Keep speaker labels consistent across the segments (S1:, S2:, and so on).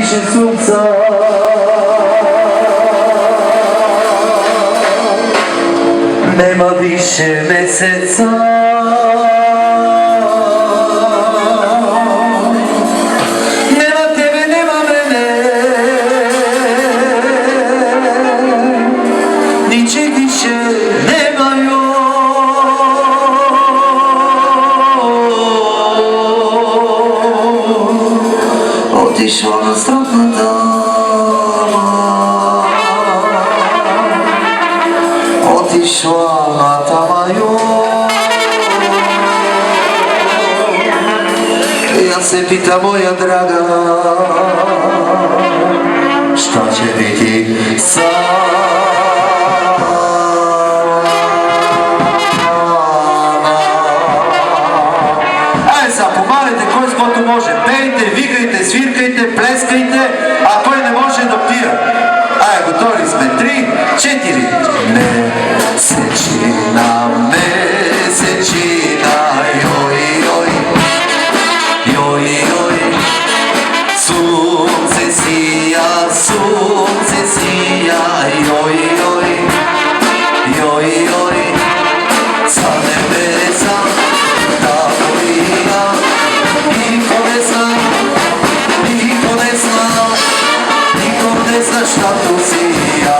S1: više sunca, nema više meseca, nema tebe, nema mene, ničeg više nema još. Otišla na strana dama, otišla na tamaju. Ja se pitam, moja draga, šta će biti sad? Помалите, кој с който може. Пејте, викајте, свиркајте, плескајте, а кој не може да пие. Ајде, готови сме. 3, 4. Месечина, месечина, јој, јој, јој, јој. Sunce sija, јој, јој, јој, јој. Sa nebesa da polija, niko ne zna, niko ne zna, niko ne zna šta tu sija.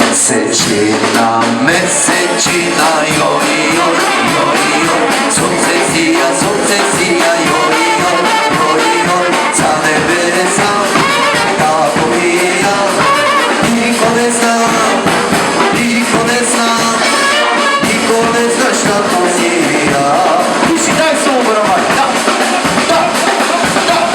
S1: Mesečina, mesečina, joj, joj, joj, joj. Sunce sija, joj, joj, joj, joj. Sa nebesa da polija, niko ne zna, niko ne zna, niko ne zna šta to sija. Piši, daj se ubrama, da, da, da, da, da, da.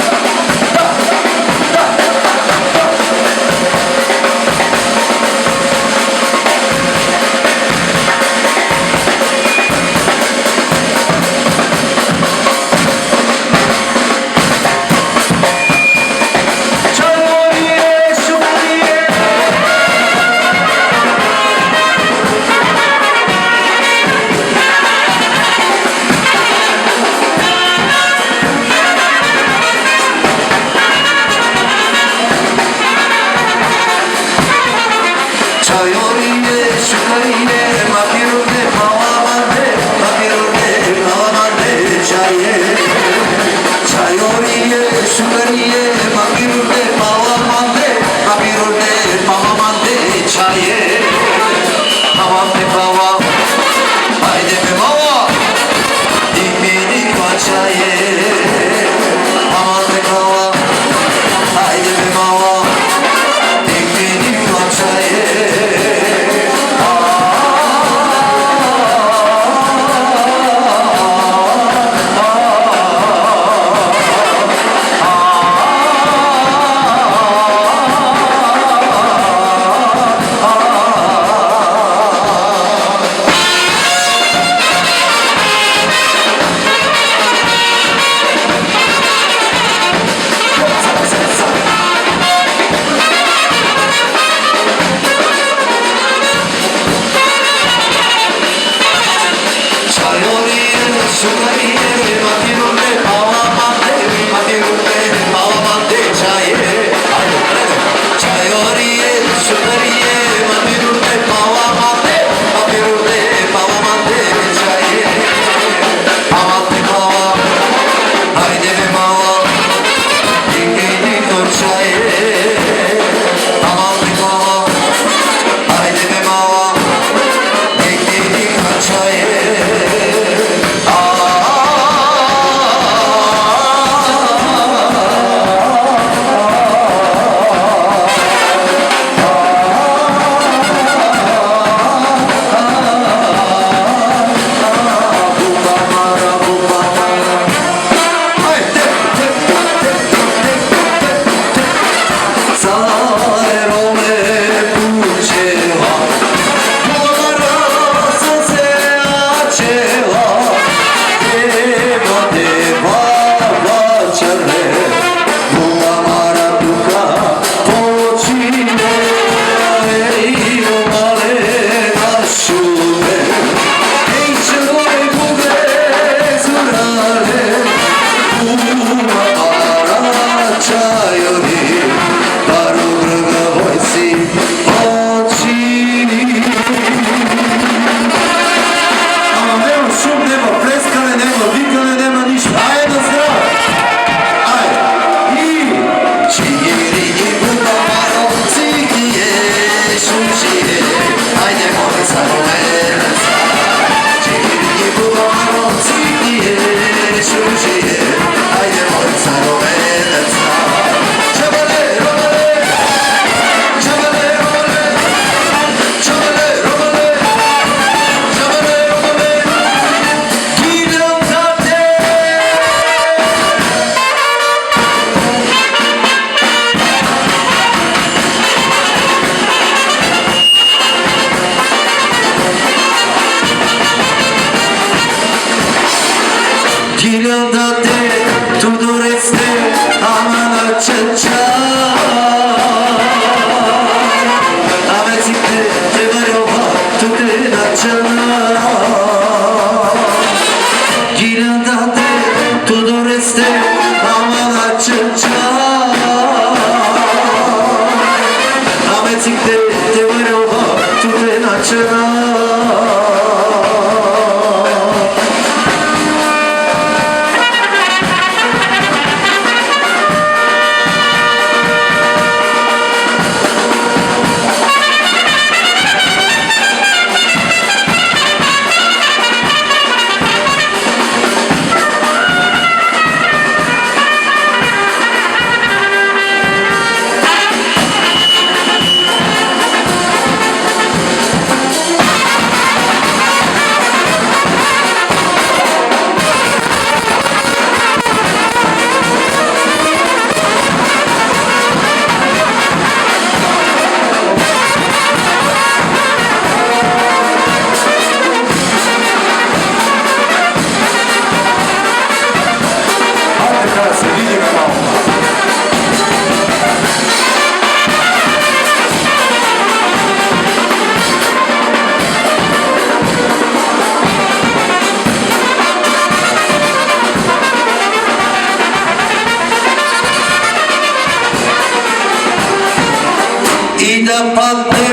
S1: И да падне,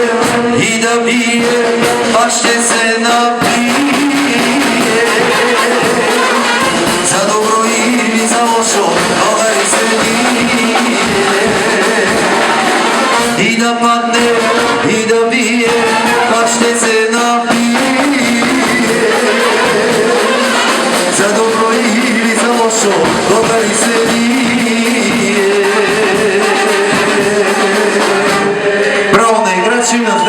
S1: и да бие, пак ще се напие. За добро или за лошо, кога и се ние. И да падне, и да бие, пак ще се напие. За добро или за лошо, кога и се ние. Браво на играчи, на здраве!